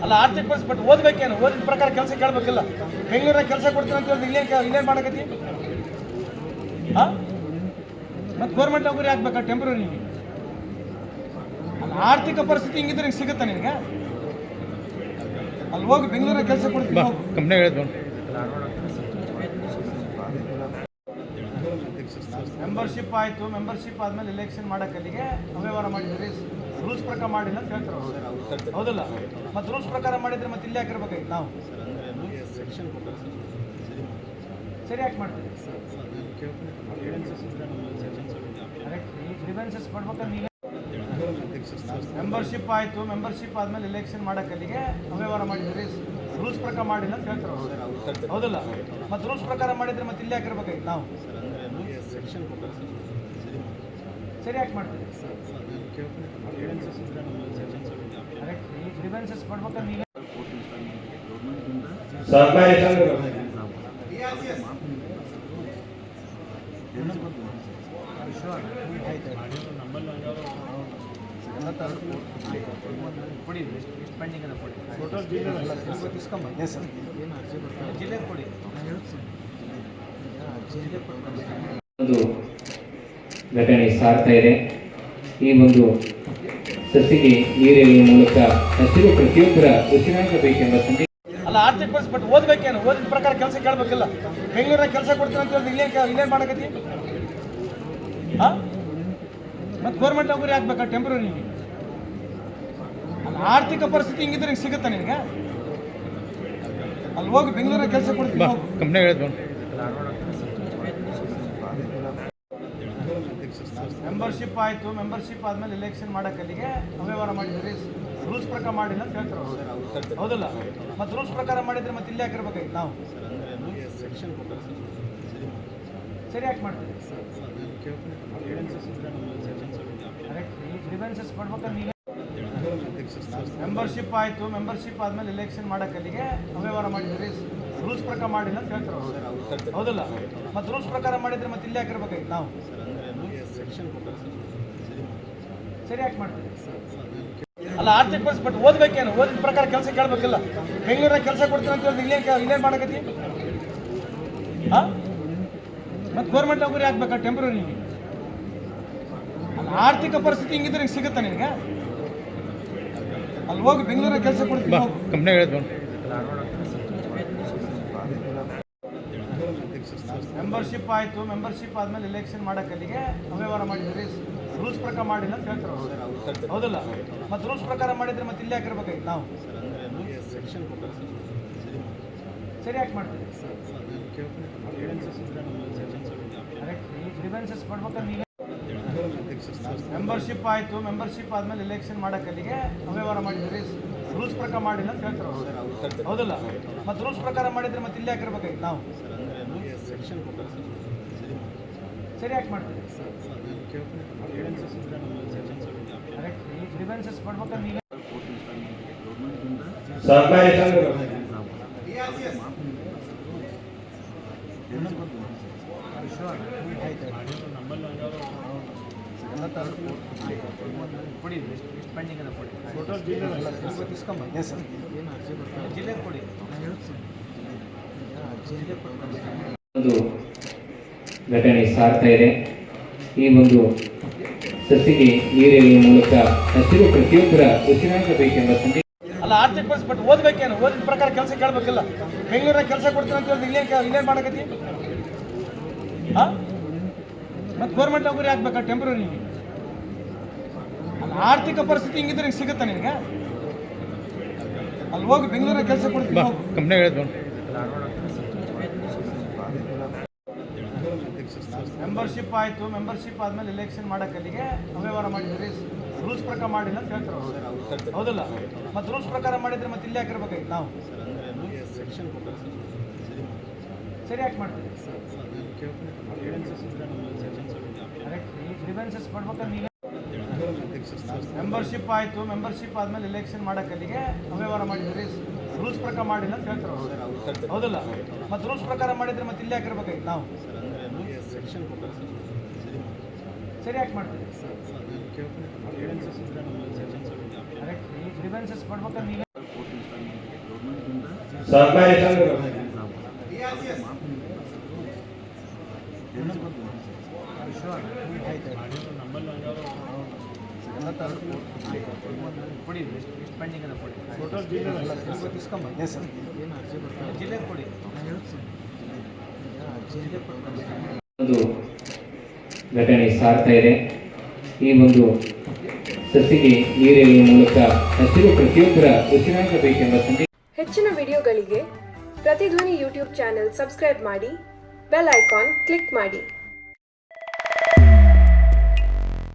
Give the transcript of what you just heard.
ಅಲ್ಲ ಆರ್ಥಿಕ ಪರಿಸ್ಥಿತಿ ಬಟ್ ಓದಬೇಕೇನು ಓದಿದ ಪ್ರಕಾರ ಕೆಲಸ ಕೇಳಬೇಕಿಲ್ಲ. ಬೆಂಗಳೂರಾಗ ಕೆಲಸ ಕೊಡ್ತೀನಿ ಅಂತ ಹೇಳಿದ್ರೆ ಇಲ್ಲೇನು ಮಾಡಕತ್ತಿ? ಹಾಂ ಮತ್ತು ಗೌರ್ಮೆಂಟ್ ನೌಕರಿ ಆಗ್ಬೇಕಾ ಟೆಂಪ್ರರಿ? ಅಲ್ಲ ಆರ್ಥಿಕ ಪರಿಸ್ಥಿತಿ ಹಿಂಗಿದ್ರೆ ಹಿಂಗೆ ಸಿಗುತ್ತಾ ನಿನಗೆ? ಅಲ್ಲಿ ಹೋಗಿ ಬೆಂಗಳೂರಾಗ ಕೆಲಸ ಕೊಡ್ತೀನಿ ಕಂಪ್ನಿ ಹೇಳಿದ್ರು. ಮೆಂಬರ್ಶಿಪ್ ಆಯಿತು, ಮೆಂಬರ್ಶಿಪ್ ಆದಮೇಲೆ ಎಲೆಕ್ಷನ್ ಮಾಡೋಕೆ ಅಲ್ಲಿಗೆ ಅವ್ಯವಹಾರ ಮಾಡಿದ್ರಿ, ರೂಲ್ಸ್ ಪ್ರಕಾರ ಮಾಡಿಲ್ಲ ಅಂತ ಹೇಳ್ತಾರೆ. ಹೌದಲ್ಲ? ಮತ್ತು ರೂಲ್ಸ್ ಪ್ರಕಾರ ಮಾಡಿದ್ರೆ ಮತ್ತೆ ಇಲ್ಲಿ ಹಾಕಿರ್ಬೇಕಾಗಿತ್ತು ನಾವು. ಸರಿ ಯಾಕೆ ಮಾಡ್ತೀವಿ? ಗ್ರೀವೆನ್ಸಸ್ ಕೊಡ್ಬೇಕಾದ್ರೆ ನೀವೇ ಮೆಂಬರ್ಶಿಪ್ ಆಯಿತು, ಮೆಂಬರ್ಶಿಪ್ ಆದಮೇಲೆ ಎಲೆಕ್ಷನ್ ಮಾಡೋಕೆ ಅಲ್ಲಿಗೆ ಅವ್ಯವಹಾರ ಮಾಡಿದ್ರಿ, ರೂಲ್ಸ್ ಪ್ರಕಾರ ಮಾಡಿಲ್ಲ ಅಂತ ಹೇಳ್ತಾರೆ. ಹೌದಲ್ಲ? ಮತ್ತು ರೂಲ್ಸ್ ಪ್ರಕಾರ ಮಾಡಿದ್ರೆ ಮತ್ತೆ ಇಲ್ಲಿ ಹಾಕಿರ್ಬೇಕಾಗಿತ್ತು ನಾವು. ಸರಿ ಯಾಕೆ ಮಾಡ್ತೀವಿ? ಗ್ರೀವೆನ್ಸಸ್ ಕೊಡ್ಬೇಕಾದ್ರೆ ನೀವೇ ಕೊಡಿ, ಪೆಂಡಿಂಗ್ ಅದ ಕೊಡಿ, ಜಿಲ್ಲೆ ಕೊಡಿ. ಒಂದು ಘಟನೆ ಸಾರ್ತಾ ಇದೆ. ಈ ಒಂದು ಸಸಿಗೆ ನೀರಿನ ಮೂಲಕ ಹಸಿರು ಪ್ರತಿಯೊಬ್ಬರ ಉಸಿರಾಗಬೇಕೆಂಬ ಸಂದೇಶ. ಅಲ್ಲ ಆರ್ಥಿಕ ಪರಿಸ್ಥಿತಿ ಬಟ್ ಓದಬೇಕೇನು ಓದಿದ ಪ್ರಕಾರ ಕೆಲಸ ಕೇಳಬೇಕಿಲ್ಲ. ಬೆಂಗಳೂರಾಗ ಕೆಲಸ ಕೊಡ್ತೀನಿ ಅಂತ ಹೇಳಿದ್ರೆ ಇಲ್ಲೇನು ಮಾಡಕತ್ತಿ? ಹಾಂ ಮತ್ತು ಗೌರ್ಮೆಂಟ್ ನೌಕರಿ ಆಗ್ಬೇಕಾ ಟೆಂಪ್ರರಿ? ಅಲ್ಲ ಆರ್ಥಿಕ ಪರಿಸ್ಥಿತಿ ಹಿಂಗಿದ್ರೆ ಹಿಂಗೆ ಸಿಗುತ್ತಾ ನಿನಗೆ? ಅಲ್ಲಿ ಹೋಗಿ ಬೆಂಗಳೂರಾಗ ಕೆಲಸ ಕೊಡ್ತೀನಿ ಕಂಪ್ನಿ ಹೇಳಿದ್ರು. ಮೆಂಬರ್ಶಿಪ್ ಆಯಿತು, ಮೆಂಬರ್ಶಿಪ್ ಆದಮೇಲೆ ಎಲೆಕ್ಷನ್ ಮಾಡೋಕೆ ಅಲ್ಲಿಗೆ ಅವ್ಯವಹಾರ ಮಾಡಿದ್ರಿ, ರೂಲ್ಸ್ ಪ್ರಕಾರ ಮಾಡಿಲ್ಲ ಅಂತ ಹೇಳ್ತಾರೆ. ಹೌದಲ್ಲ? ಮತ್ತು ರೂಲ್ಸ್ ಪ್ರಕಾರ ಮಾಡಿದ್ರೆ ಮತ್ತೆ ಇಲ್ಲಿ ಹಾಕಿರ್ಬೇಕಾಗಿತ್ತು ನಾವು. ಸರಿ ಯಾಕೆ ಮಾಡ್ತೀವಿ? ಗ್ರೀವೆನ್ಸಸ್ ಕೊಡ್ಬೇಕಾದ್ರೆ ನೀವೇ ಮೆಂಬರ್ಶಿಪ್ ಆಯಿತು, ಮೆಂಬರ್ಶಿಪ್ ಆದಮೇಲೆ ಎಲೆಕ್ಷನ್ ಮಾಡೋಕೆ ಅಲ್ಲಿಗೆ ಅವ್ಯವಹಾರ ಮಾಡಿದ್ರಿ, ರೂಲ್ಸ್ ಪ್ರಕಾರ ಮಾಡಿಲ್ಲ ಅಂತ ಹೇಳ್ತಾರೆ. ಹೌದಲ್ಲ? ಮತ್ತು ರೂಲ್ಸ್ ಪ್ರಕಾರ ಮಾಡಿದ್ರೆ ಮತ್ತೆ ಇಲ್ಲಿ ಹಾಕಿರ್ಬೇಕಾಗಿತ್ತು ನಾವು. ಸರಿ ಯಾಕೆ ಮಾಡ್ತೀವಿ? ಅಲ್ಲ ಆರ್ಥಿಕ ಪರಿಸ್ಥಿತಿ ಬಟ್ ಓದಬೇಕೇನು ಓದಿದ ಪ್ರಕಾರ ಕೆಲಸ ಕೇಳಬೇಕಿಲ್ಲ. ಬೆಂಗಳೂರಾಗ ಕೆಲಸ ಕೊಡ್ತೀನಿ ಅಂತ ಹೇಳಿದ್ರೆ ಇಲ್ಲೇನು ಮಾಡಕತ್ತಿ? ಹಾಂ ಮತ್ತು ಗೌರ್ಮೆಂಟ್ ನೌಕರಿ ಆಗ್ಬೇಕಾ ಟೆಂಪ್ರರಿ? ಅಲ್ಲ ಆರ್ಥಿಕ ಪರಿಸ್ಥಿತಿ ಹಿಂಗಿದ್ರೆ ಹಿಂಗೆ ಸಿಗುತ್ತಾ ನಿನಗೆ? ಅಲ್ಲಿ ಹೋಗಿ ಬೆಂಗಳೂರಾಗ ಕೆಲಸ ಕೊಡ್ತೀನಿ ಕಂಪ್ನಿ ಹೇಳಿದ್ರು. ಮೆಂಬರ್ಶಿಪ್ ಆಯಿತು, ಮೆಂಬರ್ಶಿಪ್ ಆದಮೇಲೆ ಎಲೆಕ್ಷನ್ ಮಾಡೋಕೆ ಅಲ್ಲಿಗೆ ಅವ್ಯವಹಾರ ಮಾಡಿದ್ರಿ, ರೂಲ್ಸ್ ಪ್ರಕಾರ ಮಾಡಿಲ್ಲ ಅಂತ ಹೇಳ್ತಾರೆ. ಹೌದಲ್ಲ? ಮತ್ತು ರೂಲ್ಸ್ ಪ್ರಕಾರ ಮಾಡಿದ್ರೆ ಮತ್ತೆ ಇಲ್ಲಿ ಹಾಕಿರ್ಬೇಕಾಗಿತ್ತು ನಾವು. ಸರಿ ಯಾಕೆ ಮಾಡ್ತೀವಿ? ಗ್ರೀವೆನ್ಸಸ್ ಕೊಡ್ಬೇಕಾದ್ರೆ ನೀವೇ ಮೆಂಬರ್ಶಿಪ್ ಆಯಿತು, ಮೆಂಬರ್ಶಿಪ್ ಆದಮೇಲೆ ಎಲೆಕ್ಷನ್ ಮಾಡೋಕೆ ಅಲ್ಲಿಗೆ ಅವ್ಯವಹಾರ ಮಾಡಿದ್ರಿ, ರೂಲ್ಸ್ ಪ್ರಕಾರ ಮಾಡಿಲ್ಲ ಅಂತ ಹೇಳ್ತಾರೆ. ಹೌದಲ್ಲ? ಮತ್ತು ರೂಲ್ಸ್ ಪ್ರಕಾರ ಮಾಡಿದ್ರೆ ಮತ್ತೆ ಇಲ್ಲಿ ಹಾಕಿರ್ಬೇಕಾಗಿತ್ತು ನಾವು. ಸರಿ ಯಾಕೆ ಮಾಡ್ತೀವಿ? ಗ್ರೀವೆನ್ಸಸ್ ಕೊಡ್ಬೇಕಾದ್ರೆ ನೀವೇ ಸರ್ಕಾರಿ ಕೊಡಿ, ಪೆಂಡಿಂಗ್ ಅದ ಕೊಡಿ, ಜಿಲ್ಲೆ ಕೊಡಿ. ಒಂದು ಘಟನೆ ಸಾರ್ತಾ ಇದೆ. ಈ ಒಂದು ಸಸಿಗೆ ನೀರಿನ ಮೂಲಕ ಹಸಿರು ಪ್ರತಿಯೊಬ್ಬರ ಉಸಿರಾಗಬೇಕೆಂಬ ಸಂದೇಶ. ಅಲ್ಲ ಆರ್ಥಿಕ ಪರಿಸ್ಥಿತಿ ಬಟ್ ಓದಬೇಕೇನು ಓದಿದ ಪ್ರಕಾರ ಕೆಲಸ ಕೇಳಬೇಕಿಲ್ಲ. ಬೆಂಗಳೂರಾಗ ಕೆಲಸ ಕೊಡ್ತೀನಿ ಅಂತ ಹೇಳಿದ್ರೆ ಇಲ್ಲೇನು ಮಾಡಕತ್ತಿ? ಹಾಂ ಮತ್ತು ಗೌರ್ಮೆಂಟ್ ನೌಕರಿ ಆಗ್ಬೇಕಾ ಟೆಂಪ್ರರಿ? ಅಲ್ಲ ಆರ್ಥಿಕ ಪರಿಸ್ಥಿತಿ ಹಿಂಗಿದ್ರೆ ಹಿಂಗೆ ಸಿಗುತ್ತಾ ನಿನಗೆ? ಅಲ್ಲಿ ಹೋಗಿ ಬೆಂಗಳೂರಾಗ ಕೆಲಸ ಕೊಡ್ತೀನಿ ಕಂಪ್ನಿ ಹೇಳಿದ್ರು. ಮೆಂಬರ್ಶಿಪ್ ಆಯಿತು, ಮೆಂಬರ್ಶಿಪ್ ಆದಮೇಲೆ ಎಲೆಕ್ಷನ್ ಮಾಡೋಕೆ ಅಲ್ಲಿಗೆ ಅವ್ಯವಹಾರ ಮಾಡಿದ್ರಿ, ರೂಲ್ಸ್ ಪ್ರಕಾರ ಮಾಡಿಲ್ಲ ಅಂತ ಹೇಳ್ತಾರೆ. ಹೌದಲ್ಲ? ಮತ್ತು ರೂಲ್ಸ್ ಪ್ರಕಾರ ಮಾಡಿದ್ರೆ ಮತ್ತೆ ಇಲ್ಲಿ ಹಾಕಿರ್ಬೇಕಾಗಿತ್ತು ನಾವು. ಸರಿ ಯಾಕೆ ಮಾಡ್ತೀವಿ? ಗ್ರೀವೆನ್ಸಸ್ ಕೊಡ್ಬೇಕಾದ್ರೆ ನೀವೇ ಮೆಂಬರ್ಶಿಪ್ ಆಯಿತು, ಮೆಂಬರ್ಶಿಪ್ ಆದಮೇಲೆ ಎಲೆಕ್ಷನ್ ಮಾಡೋಕೆ ಅಲ್ಲಿಗೆ ಅವ್ಯವಹಾರ ಮಾಡಿದ್ರಿ, ರೂಲ್ಸ್ ಪ್ರಕಾರ ಮಾಡಿಲ್ಲ ಅಂತ ಹೇಳ್ತಾರೆ. ಹೌದಲ್ಲ? ಮತ್ತು ರೂಲ್ಸ್ ಪ್ರಕಾರ ಮಾಡಿದ್ರೆ ಮತ್ತೆ ಇಲ್ಲಿ ಹಾಕಿರ್ಬೇಕಾಗಿತ್ತು ನಾವು. ಸರಿ ಯಾಕೆ ಮಾಡ್ತೀವಿ? ಗ್ರೀವೆನ್ಸಸ್ ಕೊಡ್ಬೇಕಾದ್ರೆ ನೀವೇ ಸರ್ಕಾರಿ ಸಂಘಗಳು ಒಂದು ಘಟನೆ ಸಾರ್ತಾ ಇದೆ. ಈ ಒಂದು ಸಸಿಗೆ ನೀರಿನ ಮೂಲಕ ಹಸಿರು ಪ್ರತಿಯೊಬ್ಬರ ಉಸಿರಾಗಬೇಕೆಂಬ ಸಂದೇಶ. ಹೆಚ್ಚಿನ ವಿಡಿಯೋಗಳಿಗೆ ಪ್ರತಿಧ್ವನಿ ಯೂಟ್ಯೂಬ್ ಚಾನೆಲ್ ಸಬ್ಸ್ಕ್ರೈಬ್ ಮಾಡಿ, ಬೆಲ್ ಐಕಾನ್ ಕ್ಲಿಕ್ ಮಾಡಿ.